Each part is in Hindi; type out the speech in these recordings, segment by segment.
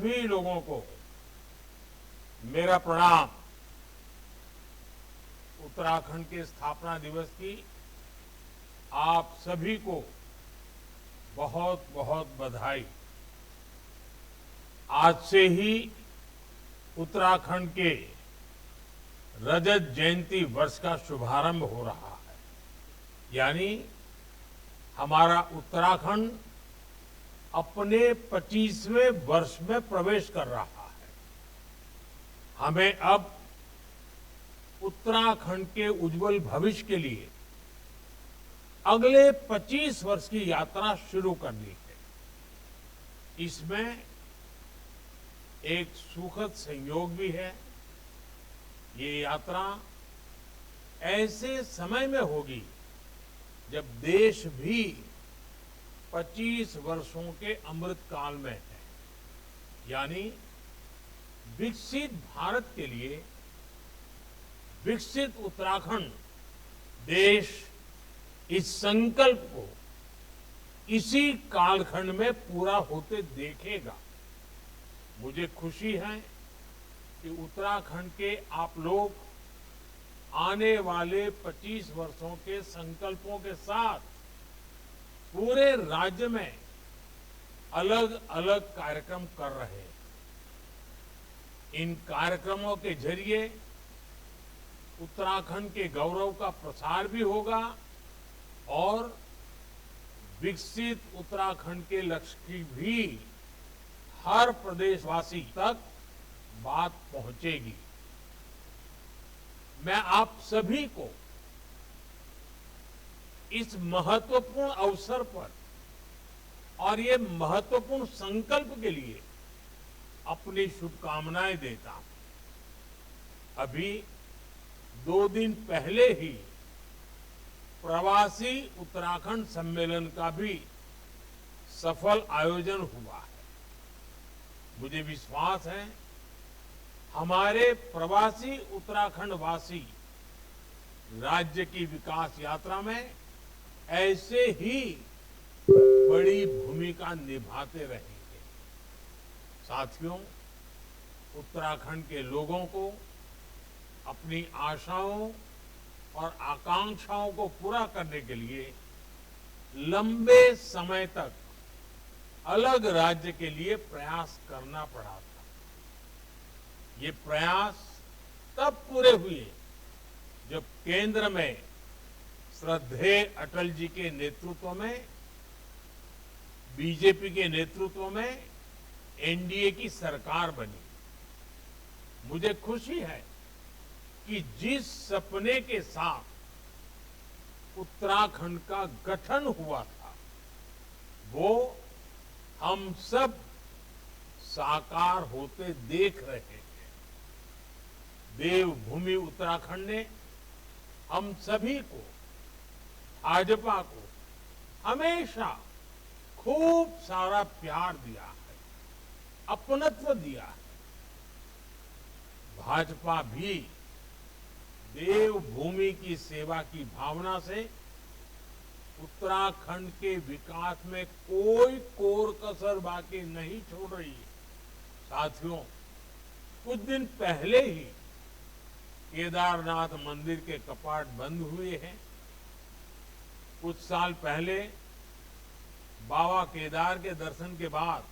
सभी लोगों को मेरा प्रणाम। उत्तराखंड के स्थापना दिवस की आप सभी को बहुत बहुत बधाई। आज से ही उत्तराखंड के रजत जयंती वर्ष का शुभारंभ हो रहा है, यानी हमारा उत्तराखंड अपने 25वें वर्ष में प्रवेश कर रहा है। हमें अब उत्तराखंड के उज्जवल भविष्य के लिए अगले 25 वर्ष की यात्रा शुरू करनी है। इसमें एक सुखद संयोग भी है। ये यात्रा ऐसे समय में होगी जब देश भी 25 वर्षों के अमृत काल में है, यानी विकसित भारत के लिए विकसित उत्तराखंड देश इस संकल्प को इसी कालखंड में पूरा होते देखेगा। मुझे खुशी है कि उत्तराखंड के आप लोग आने वाले 25 वर्षों के संकल्पों के साथ पूरे राज्य में अलग अलग कार्यक्रम कर रहे हैं। इन कार्यक्रमों के जरिए उत्तराखंड के गौरव का प्रसार भी होगा और विकसित उत्तराखंड के लक्ष्य की भी हर प्रदेशवासी तक बात पहुंचेगी। मैं आप सभी को इस महत्वपूर्ण अवसर पर और ये महत्वपूर्ण संकल्प के लिए अपनी शुभकामनाएं देता हूं। अभी 2 दिन पहले ही प्रवासी उत्तराखंड सम्मेलन का भी सफल आयोजन हुआ है। मुझे विश्वास है हमारे प्रवासी उत्तराखंड वासी राज्य की विकास यात्रा में ऐसे ही बड़ी भूमिका निभाते रहेंगे। साथियों, उत्तराखंड के लोगों को अपनी आशाओं और आकांक्षाओं को पूरा करने के लिए लंबे समय तक अलग राज्य के लिए प्रयास करना पड़ा था। ये प्रयास तब पूरे हुए जब केंद्र में श्रद्धेय अटल जी के नेतृत्व में, बीजेपी के नेतृत्व में एनडीए की सरकार बनी। मुझे खुशी है कि जिस सपने के साथ उत्तराखंड का गठन हुआ था वो हम सब साकार होते देख रहे हैं। देवभूमि उत्तराखंड ने हम सभी को, भाजपा को हमेशा खूब सारा प्यार दिया है, अपनत्व दिया है। भाजपा भी देवभूमि की सेवा की भावना से उत्तराखंड के विकास में कोई कोर कसर बाकी नहीं छोड़ रही है। साथियों, कुछ दिन पहले ही केदारनाथ मंदिर के कपाट बंद हुए हैं। कुछ साल पहले बाबा केदार के दर्शन के बाद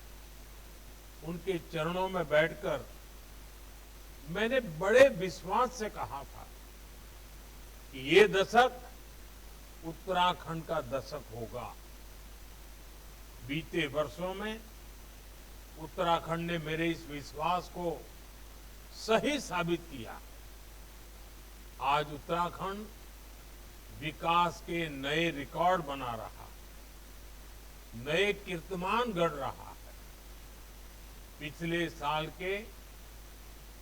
उनके चरणों में बैठकर मैंने बड़े विश्वास से कहा था कि ये दशक उत्तराखंड का दशक होगा। बीते वर्षों में उत्तराखंड ने मेरे इस विश्वास को सही साबित किया। आज उत्तराखंड विकास के नए रिकॉर्ड बना रहा, नए कीर्तिमान गढ़ रहा है। पिछले साल के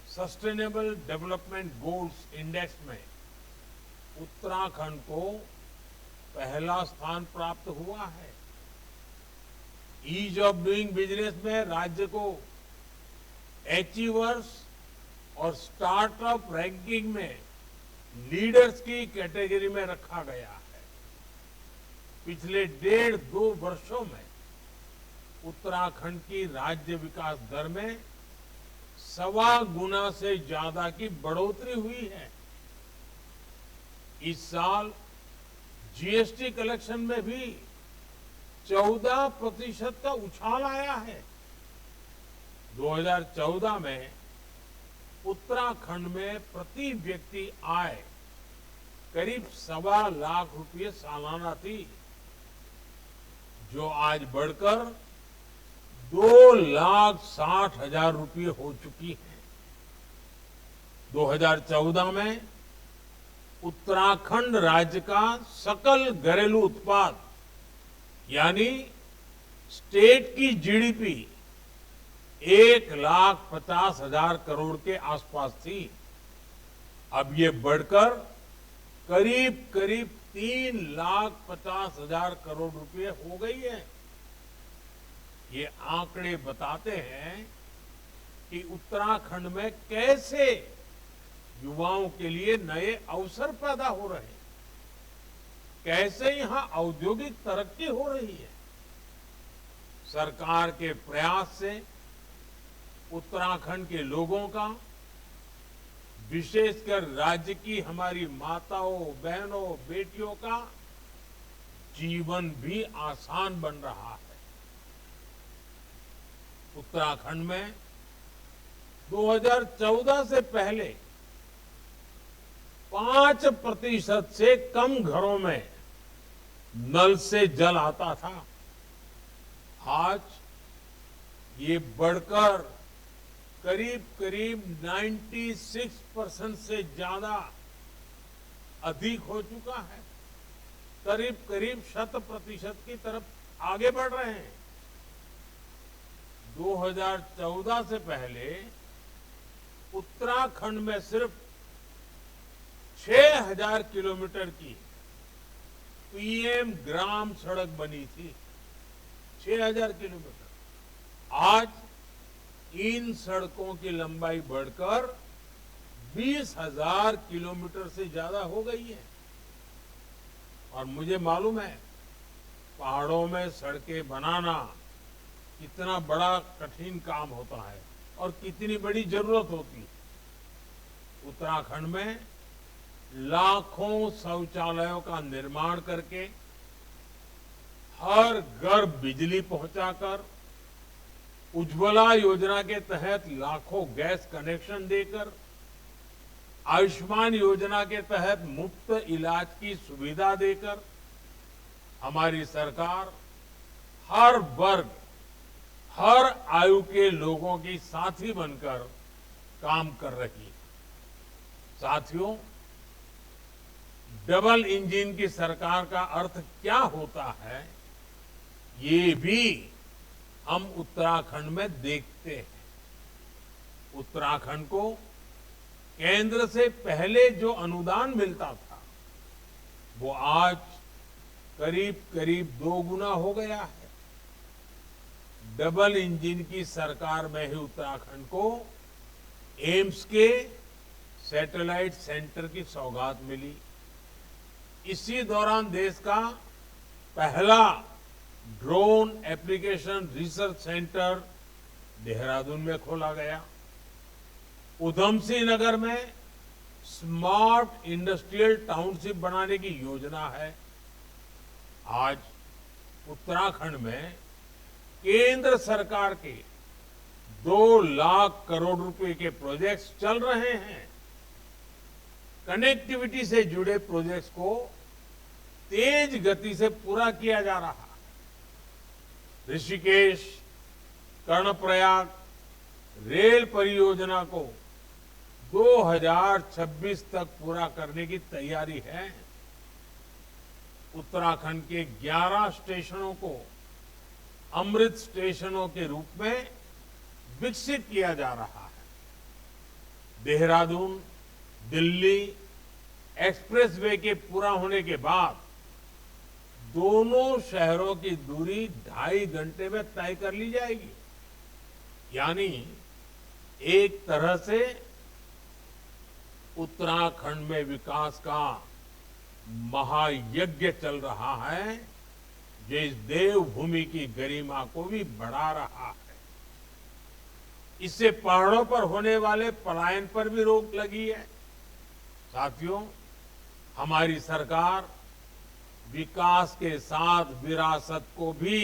सस्टेनेबल डेवलपमेंट गोल्स इंडेक्स में उत्तराखंड को पहला स्थान प्राप्त हुआ है। ईज ऑफ डूइंग बिजनेस में राज्य को अचीवर्स और स्टार्टअप रैंकिंग में लीडर्स की कैटेगरी में रखा गया है। पिछले 1.5-2 वर्षों में उत्तराखंड की राज्य विकास दर में 1.25 गुना से ज्यादा की बढ़ोतरी हुई है। इस साल जीएसटी कलेक्शन में भी 14% का उछाल आया है। 2014 में उत्तराखंड में प्रति व्यक्ति आय करीब 1.25 लाख रुपये सालाना थी, जो आज बढ़कर 2,60,000 रुपये हो चुकी है। 2014 में उत्तराखंड राज्य का सकल घरेलू उत्पाद यानी स्टेट की जीडीपी 1,50,000 करोड़ के आसपास थी। अब ये बढ़कर करीब करीब 3,50,000 करोड़ रुपए हो गई है। ये आंकड़े बताते हैं कि उत्तराखंड में कैसे युवाओं के लिए नए अवसर पैदा हो रहे हैं, कैसे यहां औद्योगिक तरक्की हो रही है। सरकार के प्रयास से उत्तराखंड के लोगों का, विशेषकर राज्य की हमारी माताओं, बहनों, बेटियों का जीवन भी आसान बन रहा है। उत्तराखंड में 2014 से पहले 5% से कम घरों में नल से जल आता था। आज ये बढ़कर करीब करीब 96% से ज्यादा अधिक हो चुका है। करीब करीब 100% की तरफ आगे बढ़ रहे हैं। 2014 से पहले उत्तराखंड में सिर्फ 6,000 किलोमीटर की पीएम ग्राम सड़क बनी थी। 6,000 किलोमीटर। आज इन सड़कों की लंबाई बढ़कर 20,000 किलोमीटर से ज्यादा हो गई है। और मुझे मालूम है पहाड़ों में सड़कें बनाना कितना बड़ा कठिन काम होता है और कितनी बड़ी जरूरत होती है। उत्तराखंड में लाखों शौचालयों का निर्माण करके, हर घर बिजली पहुंचाकर, उज्ज्वला योजना के तहत लाखों गैस कनेक्शन देकर, आयुष्मान योजना के तहत मुफ्त इलाज की सुविधा देकर हमारी सरकार हर वर्ग, हर आयु के लोगों की साथी बनकर काम कर रही है। साथियों, डबल इंजन की सरकार का अर्थ क्या होता है, ये भी हम उत्तराखंड में देखते हैं। उत्तराखंड को केंद्र से पहले जो अनुदान मिलता था, वो आज करीब करीब 2 गुना हो गया है। डबल इंजन की सरकार में ही उत्तराखंड को एम्स के सैटेलाइट सेंटर की सौगात मिली। इसी दौरान देश का पहला drone application research centre Dehradun में खोला गया। उधमसिंह नगर में स्मार्ट इंडस्ट्रियल टाउनशिप बनाने की योजना है। आज उत्तराखंड में केंद्र सरकार के 2 लाख करोड़ रुपए के प्रोजेक्ट्स चल रहे हैं। कनेक्टिविटी से जुड़े प्रोजेक्ट्स को तेज गति से पूरा किया जा रहा है। ऋषिकेश, कर्णप्रयाग रेल परियोजना को 2026 तक पूरा करने की तैयारी है। उत्तराखंड के 11 स्टेशनों को अमृत स्टेशनों के रूप में विकसित किया जा रहा है। देहरादून दिल्ली एक्सप्रेसवे के पूरा होने के बाद दोनों शहरों की दूरी 2.5 घंटे में तय कर ली जाएगी। यानी एक तरह से उत्तराखंड में विकास का महायज्ञ चल रहा है, जो इस देवभूमि की गरिमा को भी बढ़ा रहा है। इससे पहाड़ों पर होने वाले पलायन पर भी रोक लगी है। साथियों, हमारी सरकार विकास के साथ विरासत को भी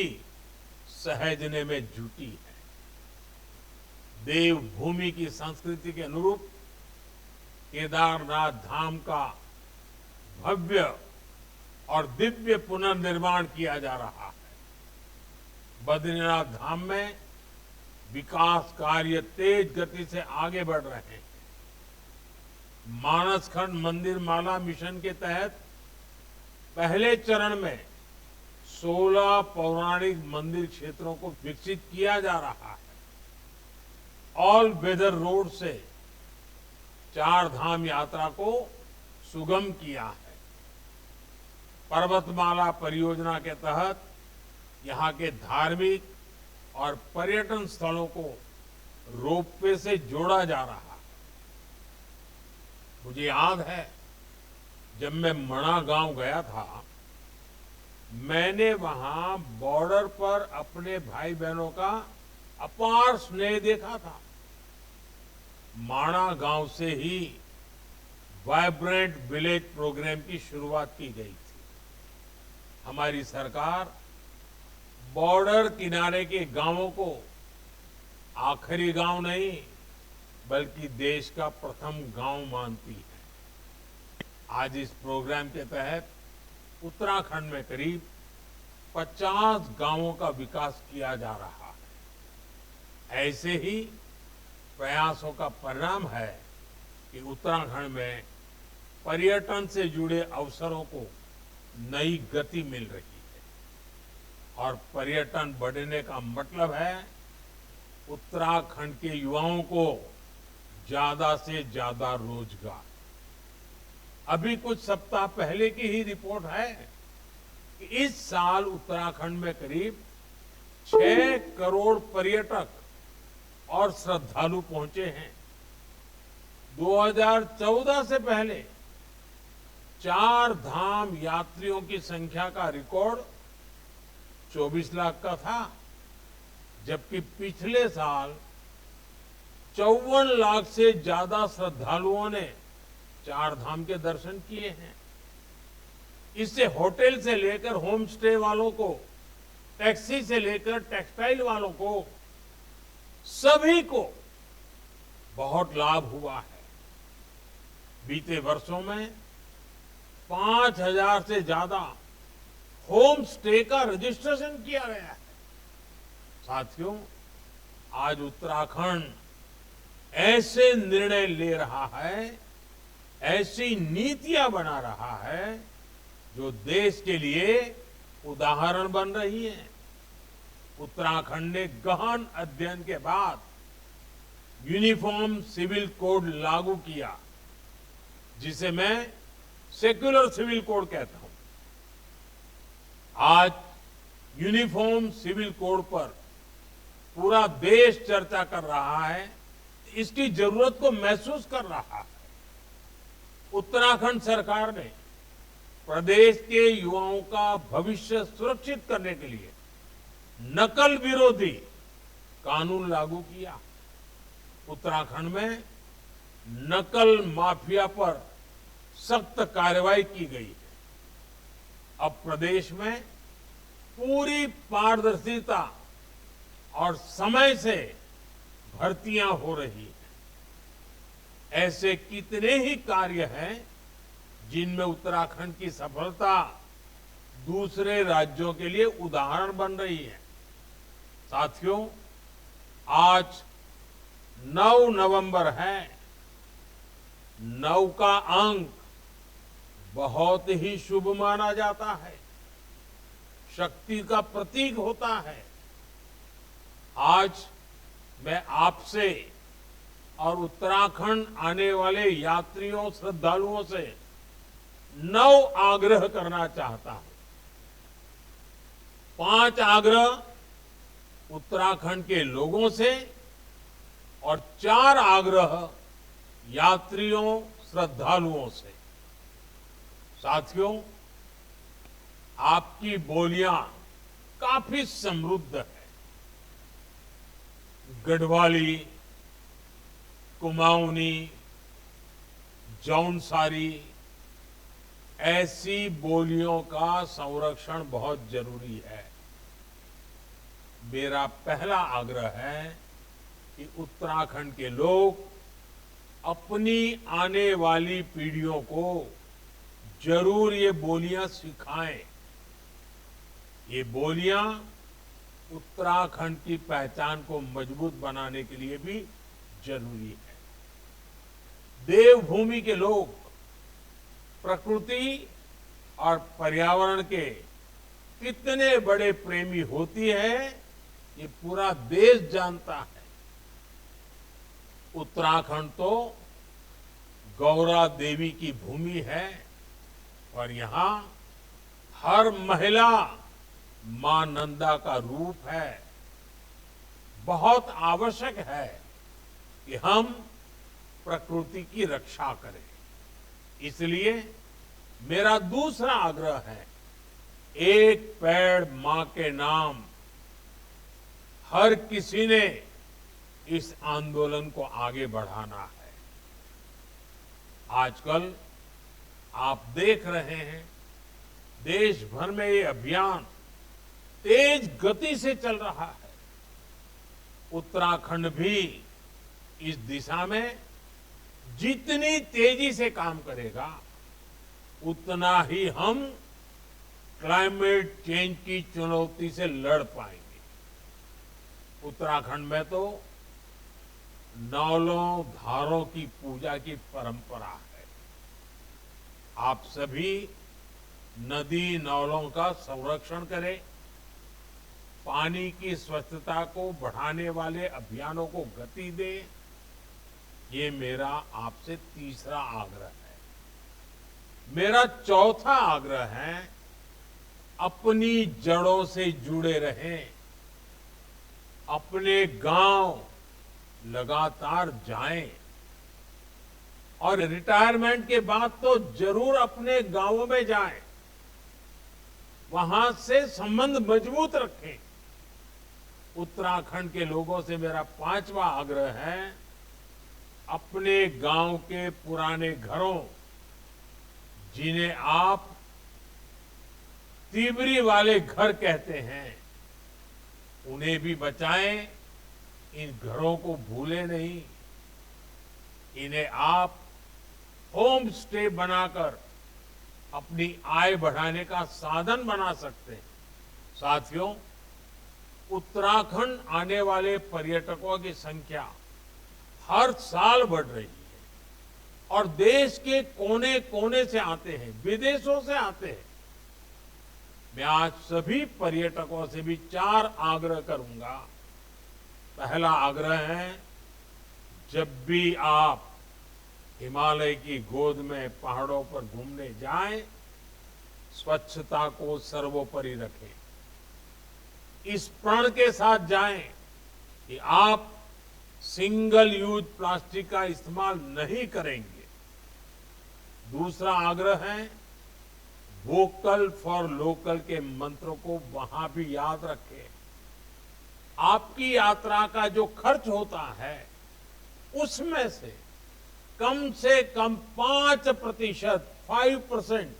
सहेजने में जुटी है। देवभूमि की संस्कृति के अनुरूप केदारनाथ धाम का भव्य और दिव्य पुनर्निर्माण किया जा रहा है। बद्रीनाथ धाम में विकास कार्य तेज गति से आगे बढ़ रहे हैं। मानसखंड मंदिर माला मिशन के तहत पहले चरण में 16 पौराणिक मंदिर क्षेत्रों को विकसित किया जा रहा है। ऑल वेदर रोड से 4 धाम यात्रा को सुगम किया है। पर्वतमाला परियोजना के तहत यहाँ के धार्मिक और पर्यटन स्थलों को रोपवे से जोड़ा जा रहा है। मुझे याद है, जब मैं मणा गांव गया था, मैंने वहां बॉर्डर पर अपने भाई बहनों का अपार स्नेह देखा था। माणा गांव से ही वाइब्रेंट विलेज प्रोग्राम की शुरुआत की गई थी। हमारी सरकार बॉर्डर किनारे के गांवों को आखिरी गांव नहीं, बल्कि देश का प्रथम गांव मानती है। आज इस प्रोग्राम के तहत उत्तराखंड में करीब 50 गांवों का विकास किया जा रहा है। ऐसे ही प्रयासों का परिणाम है कि उत्तराखंड में पर्यटन से जुड़े अवसरों को नई गति मिल रही है। और पर्यटन बढ़ने का मतलब है उत्तराखंड के युवाओं को ज्यादा से ज्यादा रोजगार। अभी कुछ सप्ताह पहले की ही रिपोर्ट है कि इस साल उत्तराखंड में करीब 6 करोड़ पर्यटक और श्रद्धालु पहुंचे हैं। 2014 से पहले 4 धाम यात्रियों की संख्या का रिकॉर्ड 24 लाख का था, जबकि पिछले साल 54 लाख से ज्यादा श्रद्धालुओं ने 4 धाम के दर्शन किए हैं। इससे होटल से लेकर होम स्टे वालों को, टैक्सी से लेकर टेक्सटाइल वालों को, सभी को बहुत लाभ हुआ है। बीते वर्षों में 5,000 से ज्यादा होम स्टे का रजिस्ट्रेशन किया गया है। साथियों, आज उत्तराखंड ऐसे निर्णय ले रहा है, ऐसी नीतियां बना रहा है जो देश के लिए उदाहरण बन रही है। उत्तराखंड ने गहन अध्ययन के बाद यूनिफॉर्म सिविल कोड लागू किया, जिसे मैं सेक्युलर सिविल कोड कहता हूं। आज यूनिफॉर्म सिविल कोड पर पूरा देश चर्चा कर रहा है, इसकी जरूरत को महसूस कर रहा है। उत्तराखंड सरकार ने प्रदेश के युवाओं का भविष्य सुरक्षित करने के लिए नकल विरोधी कानून लागू किया। उत्तराखंड में नकल माफिया पर सख्त कार्रवाई की गई है। अब प्रदेश में पूरी पारदर्शिता और समय से भर्तियां हो रही हैं। ऐसे कितने ही कार्य हैं जिनमें उत्तराखंड की सफलता दूसरे राज्यों के लिए उदाहरण बन रही है। साथियों, आज 9 नवंबर है। 9 का अंक बहुत ही शुभ माना जाता है, शक्ति का प्रतीक होता है। आज मैं आपसे और उत्तराखंड आने वाले यात्रियों, श्रद्धालुओं से 9 आग्रह करना चाहता हूं। 5 आग्रह उत्तराखंड के लोगों से और 4 आग्रह यात्रियों, श्रद्धालुओं से। साथियों, आपकी बोलियां काफी समृद्ध है। गढ़वाली, कुमाऊनी, जौनसारी ऐसी बोलियों का संरक्षण बहुत जरूरी है। मेरा पहला आग्रह है कि उत्तराखंड के लोग अपनी आने वाली पीढ़ियों को जरूर ये बोलियां सिखाएं। ये बोलियां उत्तराखंड की पहचान को मजबूत बनाने के लिए भी जरूरी है। देवभूमि के लोग प्रकृति और पर्यावरण के कितने बड़े प्रेमी होती है, ये पूरा देश जानता है। उत्तराखंड तो गौरा देवी की भूमि है और यहां हर महिला मां नंदा का रूप है। बहुत आवश्यक है कि हम प्रकृति की रक्षा करें। इसलिए मेरा दूसरा आग्रह है, एक पेड़ मां के नाम। हर किसी ने इस आंदोलन को आगे बढ़ाना है। आजकल आप देख रहे हैं, देश भर में ये अभियान तेज गति से चल रहा है। उत्तराखंड भी इस दिशा में जितनी तेजी से काम करेगा, उतना ही हम क्लाइमेट चेंज की चुनौती से लड़ पाएंगे। उत्तराखंड में तो नौलों धारों की पूजा की परंपरा है। आप सभी नदी नौलों का संरक्षण करें। पानी की स्वच्छता को बढ़ाने वाले अभियानों को गति दें। ये मेरा आपसे तीसरा आग्रह है। मेरा चौथा आग्रह है, अपनी जड़ों से जुड़े रहें। अपने गांव लगातार जाएं और रिटायरमेंट के बाद तो जरूर अपने गांवों में जाएं। वहां से संबंध मजबूत रखें। उत्तराखंड के लोगों से मेरा पांचवा आग्रह है, अपने गांव के पुराने घरों, जिन्हें आप तिबरी वाले घर कहते हैं, उन्हें भी बचाएं। इन घरों को भूलें नहीं। इन्हें आप होम स्टे बनाकर अपनी आय बढ़ाने का साधन बना सकते हैं। साथियों, उत्तराखंड आने वाले पर्यटकों की संख्या हर साल बढ़ रही है और देश के कोने कोने से आते हैं, विदेशों से आते हैं। मैं आज सभी पर्यटकों से भी 4 आग्रह करूंगा। पहला आग्रह है, जब भी आप हिमालय की गोद में पहाड़ों पर घूमने जाएं, स्वच्छता को सर्वोपरि रखें। इस प्रण के साथ जाएं कि आप सिंगल यूज प्लास्टिक का इस्तेमाल नहीं करेंगे। दूसरा आग्रह है, वोकल फॉर लोकल के मंत्र को वहां भी याद रखें। आपकी यात्रा का जो खर्च होता है, उसमें से कम 5%, 5%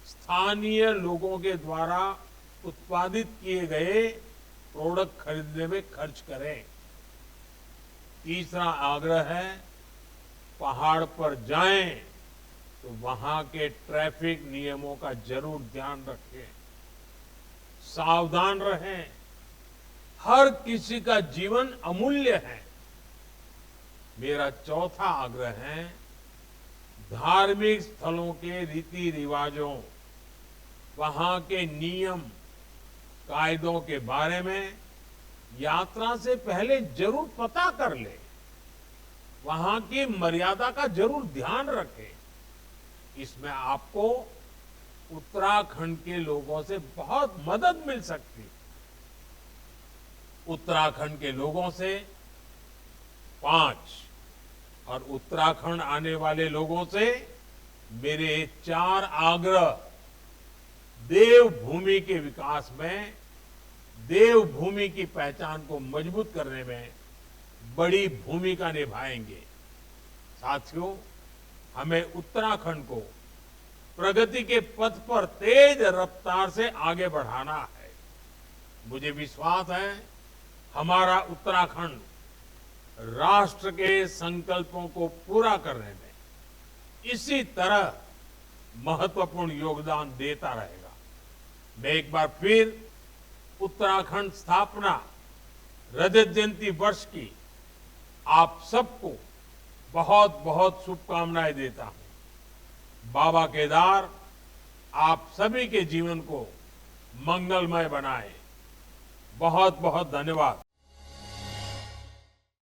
स्थानीय लोगों के द्वारा उत्पादित किए गए प्रोडक्ट खरीदने में खर्च करें। तीसरा आग्रह है, पहाड़ पर जाएं तो वहां के ट्रैफिक नियमों का जरूर ध्यान रखें। सावधान रहें। हर किसी का जीवन अमूल्य है। मेरा चौथा आग्रह है, धार्मिक स्थलों के रीति रिवाजों, वहां के नियम कायदों के बारे में यात्रा से पहले जरूर पता कर ले। वहां की मर्यादा का जरूर ध्यान रखें। इसमें आपको उत्तराखंड के लोगों से बहुत मदद मिल सकती है। उत्तराखंड के लोगों से 5 और उत्तराखंड आने वाले लोगों से मेरे 4 आग्रह देवभूमि के विकास में देवभूमि की पहचान को मजबूत करने में बड़ी भूमिका निभाएंगे। साथियों, हमें उत्तराखंड को प्रगति के पथ पर तेज रफ्तार से आगे बढ़ाना है। मुझे विश्वास है हमारा उत्तराखंड राष्ट्र के संकल्पों को पूरा करने में इसी तरह महत्वपूर्ण योगदान देता रहेगा। मैं एक बार फिर उत्तराखंड स्थापना रजत जयंती वर्ष की आप सबको बहुत बहुत शुभकामनाएं देता हूं। बाबा केदार आप सभी के जीवन को मंगलमय बनाए। बहुत बहुत धन्यवाद।